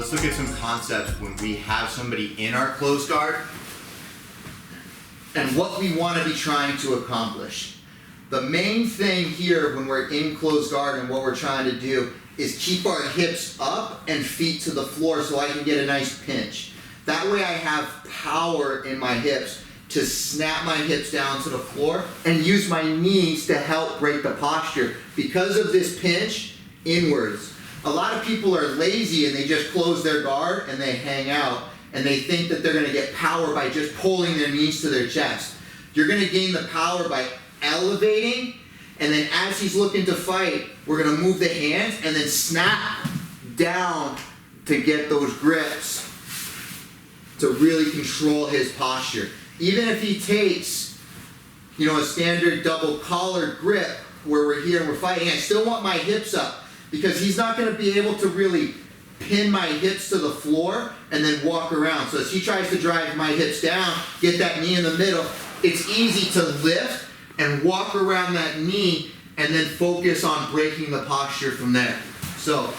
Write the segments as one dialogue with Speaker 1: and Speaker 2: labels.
Speaker 1: let's look at some concepts when we have somebody in our closed guard and what we want to be trying to accomplish. The main thing here when we're in closed guard and what we're trying to do is keep our hips up and feet to the floor so I can get a nice pinch. That way I have power in my hips to snap my hips down to the floor and use my knees to help break the posture. Because of this pinch, inwards. A lot of people are lazy and they just close their guard and they hang out and they think that they're gonna get power by just pulling their knees to their chest. You're gonna gain the power by elevating, and then as he's looking to fight, we're gonna move the hands and then snap down to get those grips to really control his posture. Even if he takes, a standard double collar grip where we're here and we're fighting, I still want my hips up because he's not gonna be able to really pin my hips to the floor and then walk around. So as he tries to drive my hips down, get that knee in the middle, it's easy to lift and walk around that knee and then focus on breaking the posture from there. So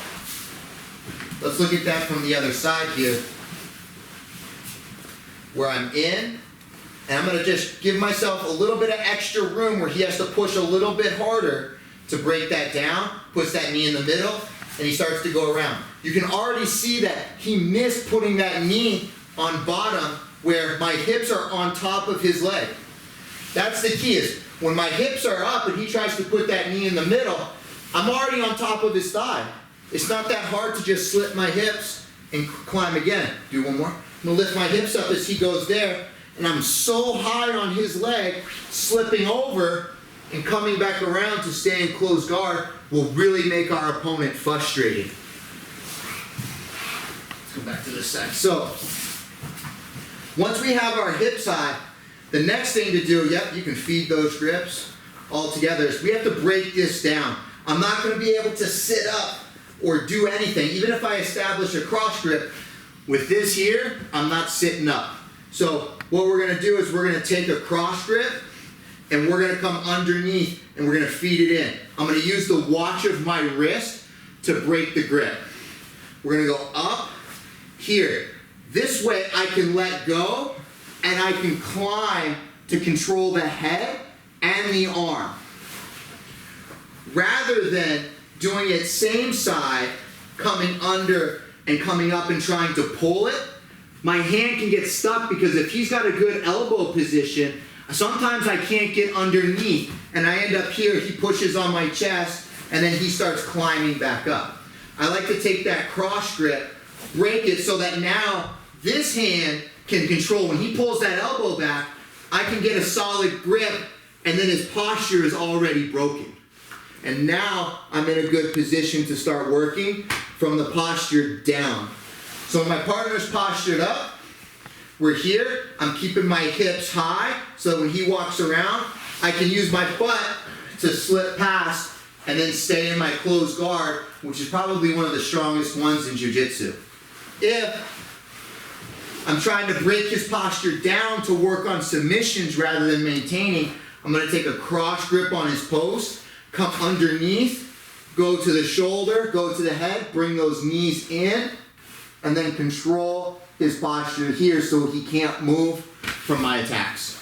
Speaker 1: let's look at that from the other side here, where I'm in, and I'm gonna just give myself a little bit of extra room where he has to push a little bit harder to break that down, puts that knee in the middle, and he starts to go around. You can already see that he missed putting that knee on bottom where my hips are on top of his leg. That's the key, is when my hips are up and he tries to put that knee in the middle, I'm already on top of his thigh. It's not that hard to just slip my hips and climb again. Do one more. I'm gonna lift my hips up as he goes there, and I'm so high on his leg, slipping over and coming back around to stay in closed guard will really make our opponent frustrated. Let's go back to this side. So, once we have our hips high, the next thing to do, you can feed those grips all together, is we have to break this down. I'm not gonna be able to sit up or do anything. Even if I establish a cross grip, with this here, I'm not sitting up. So what we're gonna do is we're gonna take a cross grip and we're gonna come underneath and we're gonna feed it in. I'm gonna use the watch of my wrist to break the grip. We're gonna go up here. This way I can let go and I can climb to control the head and the arm. Rather than doing it same side, coming under and coming up and trying to pull it, my hand can get stuck because if he's got a good elbow position, sometimes I can't get underneath and I end up here, he pushes on my chest and then he starts climbing back up. I like to take that cross grip, break it so that now this hand can control. When he pulls that elbow back, I can get a solid grip and then his posture is already broken. And now I'm in a good position to start working from the posture down. So when my partner's postured up, we're here, I'm keeping my hips high so when he walks around, I can use my butt to slip past and then stay in my closed guard, which is probably one of the strongest ones in jiu-jitsu. If I'm trying to break his posture down to work on submissions rather than maintaining, I'm gonna take a cross grip on his post, come underneath, go to the shoulder, go to the head, bring those knees in, and then control his posture here so he can't move from my attacks.